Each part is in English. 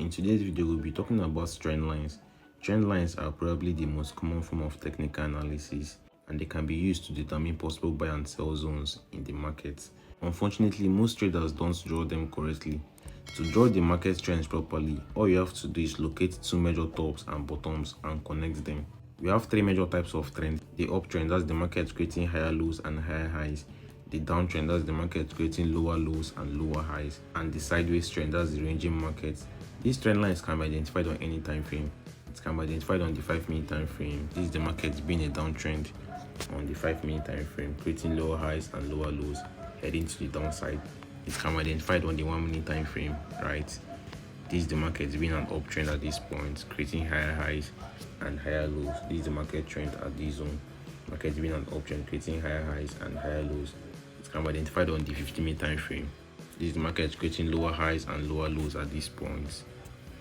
In today's video, we'll be talking about trend lines. Trend lines are probably the most common form of technical analysis, and they can be used to determine possible buy and sell zones in the market. Unfortunately, most traders don't draw them correctly. To draw the market trends properly, all you have to do is locate two major tops and bottoms and connect them. We have three major types of trends. The uptrend, that's the market creating higher lows and higher highs. The downtrend, that's the market creating lower lows and lower highs. And the sideways trend, that's the ranging market. These trend lines can be identified on any time frame. It can be identified on the 5-minute time frame. This is the market being a downtrend on the 5-minute time frame, creating lower highs and lower lows, heading to the downside. It can be identified on the 1-minute time frame, right? This is the market being an uptrend at this point, creating higher highs and higher lows. This is the market trend at this zone. Market being an uptrend, creating higher highs and higher lows. It can be identified on the 50-minute time frame. This is the market creating lower highs and lower lows at this point.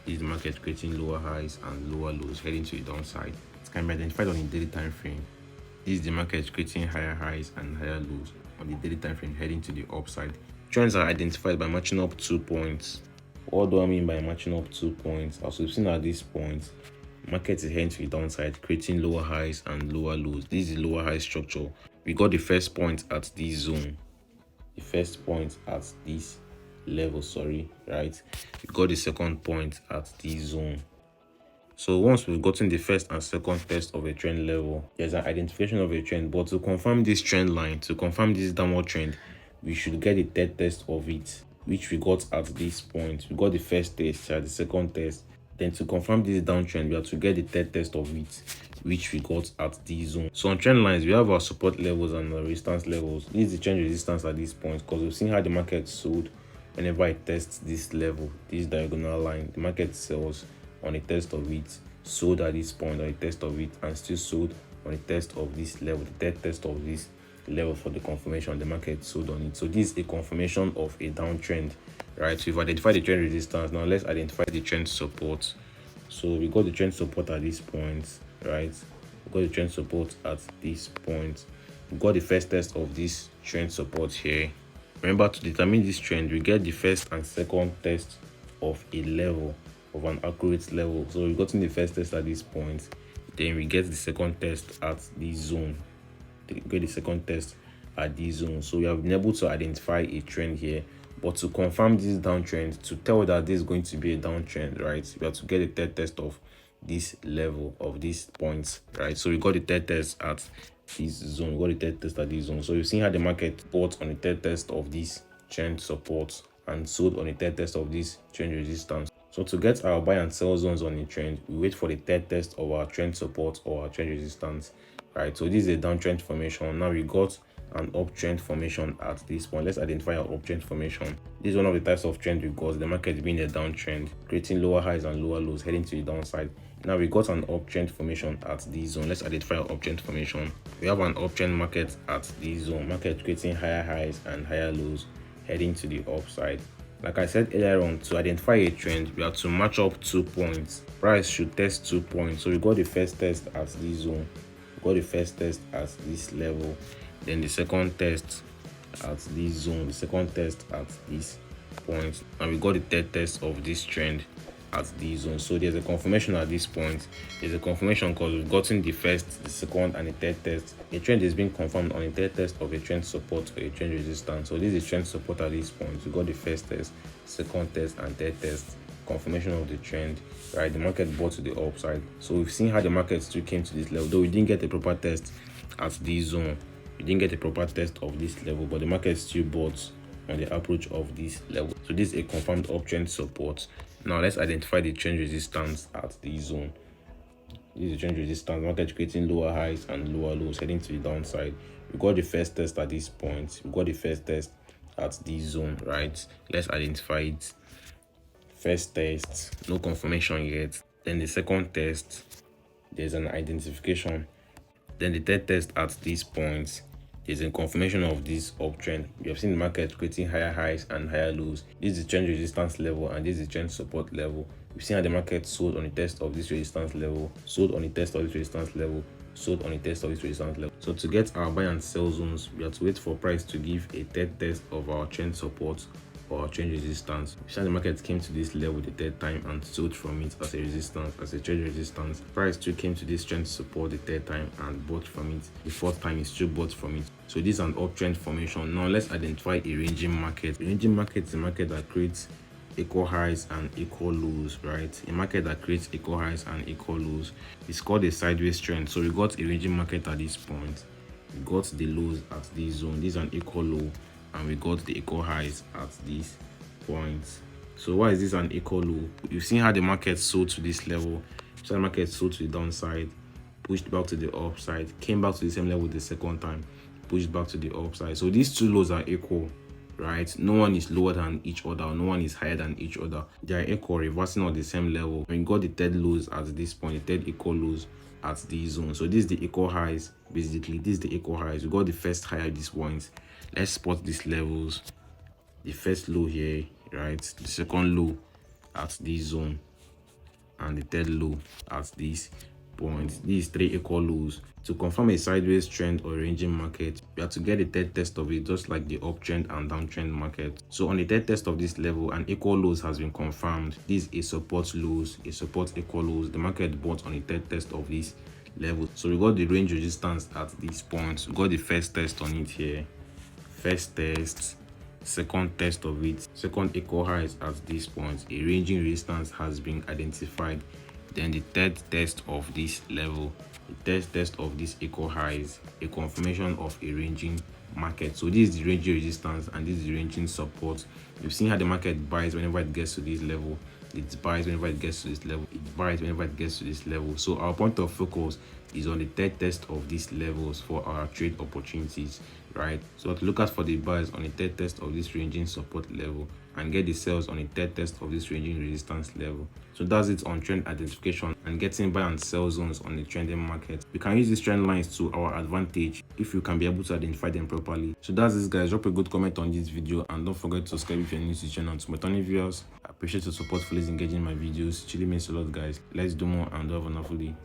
This is the market creating lower highs and lower lows, heading to the downside. It can be identified on the daily time frame. This is the market creating higher highs and higher lows on the daily time frame, heading to the upside. Trends are identified by matching up 2 points. What do I mean by matching up 2 points? As we've seen at this point, market is heading to the downside, creating lower highs and lower lows. This is the lower high structure. We got the first point at this zone. The first point at this level, right? We got the second point at this zone. So once we've gotten the first and second test of a trend level, there's an identification of a trend. But to confirm this trend line, to confirm this downward trend, we should get the third test of it, which we got at this point. We got the first test, the second test. Then to confirm this downtrend, we have to get the third test of it, which we got at this zone. So on trend lines, we have our support levels and our resistance levels. This is the trend resistance at this point, because we've seen how the market sold whenever it tests this level, this diagonal line. The market sells on a test of it, sold at this point on a test of it, and still sold on a test of this level, the third test of this level for the confirmation. The market sold on it. So this is a confirmation of a downtrend, right? So we've identified the trend resistance. Now let's identify the trend support. So we got the trend support at this point, right? We got the trend support at this point. We got the first test of this trend support here. Remember, to determine this trend, we get the first and second test of a level, of an accurate level. So we've gotten the first test at this point, then we get the second test at this zone. We get the second test at this zone. So we have been able to identify a trend here. But to confirm this downtrend, to tell that this is going to be a downtrend, right, we have to get the third test of this level, of these points, right? So we got the third test at this zone. We got the third test at this zone. So you've seen how the market bought on the third test of this trend support and sold on the third test of this trend resistance. So to get our buy and sell zones on the trend, we wait for the third test of our trend support or our trend resistance, right? So this is a downtrend formation. Now we got an uptrend formation at this point. Let's identify our uptrend formation. This is one of the types of trend we've got, the market being a downtrend, creating lower highs and lower lows, heading to the downside. Now we got an uptrend formation at this zone. Let's identify our uptrend formation. We have an uptrend market at this zone, market creating higher highs and higher lows, heading to the upside. Like I said earlier on, to identify a trend, we have to match up 2 points. Price should test 2 points. So we got the first test at this zone, we got the first test at this level, then the second test at this zone, the second test at this point, and we got the third test of this trend at this zone. So there's a confirmation at this point. There's a confirmation because we've gotten the first, the second, and the third test. A trend is being confirmed on the third test of a trend support or a trend resistance. So this is trend support at this point. We got the first test, second test, and third test. Confirmation of the trend, right? The market bought to the upside. So we've seen how the market still came to this level, though we didn't get a proper test at this zone. We didn't get a proper test of this level, but the market still bought on the approach of this level. So this is a confirmed uptrend support. Now let's identify the trend resistance at this zone. This is the trend resistance, market creating lower highs and lower lows, heading to the downside. We got the first test at this point. We got the first test at this zone, right? Let's identify it. First test, no confirmation yet. Then the second test, there's an identification. Then the third test at this point, there's a confirmation of this uptrend. We have seen the market creating higher highs and higher lows. This is the trend resistance level and this is the trend support level. We've seen how the market sold on the test of this resistance level, sold on the test of this resistance level, sold on the test of this resistance level. So to get our buy and sell zones, we have to wait for price to give a third test of our trend support or trend resistance. We see the market came to this level the third time and sold from it as a resistance, as a trend resistance. Price too came to this trend support the third time and bought from it. The fourth time it still bought from it. So this is an uptrend formation. Now let's identify a ranging market. A ranging market is a market that creates equal highs and equal lows, right? A market that creates equal highs and equal lows. It's called a sideways trend. So we got a ranging market at this point. We got the lows at this zone. This is an equal low, and we got the equal highs at this point. So why is this an equal low? You've seen how the market sold to this level. So the market sold to the downside, pushed back to the upside, came back to the same level the second time, pushed back to the upside. So these two lows are equal, right? No one is lower than each other, no one is higher than each other. They are equal, reversing on the same level. We got the third lows at this point, the third equal lows at this zone. So this is the equal highs. Basically, this is the equal highs. We got the first high at this point. Let's spot these levels. The first low here, right? The second low at this zone, and the third low at this point. These three equal lows. To confirm a sideways trend or ranging market, we have to get a third test of it, just like the uptrend and downtrend market. So on the third test of this level, an equal lows has been confirmed. This is a support lows, a support equal lows. The market bought on the third test of this level. So we got the range resistance at this point. We got the first test on it here. First test, second test of it, second equal highs at this point. A ranging resistance has been identified. Then the third test of this level, the third test of this equal highs, a confirmation of a ranging market. So this is the ranging resistance and this is the ranging support. You've seen how the market buys whenever it gets to this level, it buys whenever it gets to this level, it buys whenever it gets to this level. So our point of focus is on the third test of these levels for our trade opportunities, right? So to look out for the buys on the third test of this ranging support level and get the sells on the third test of this ranging resistance level. So that's it on trend identification and getting buy and sell zones on the trending market. We can use these trend lines to our advantage if you can be able to identify them properly. So that's it, guys. Drop a good comment on this video and don't forget to subscribe if you're new to the channel. To my returning viewers, I appreciate your support. Please engage in my videos. It really means a lot, guys. Let's do more and have a wonderful day.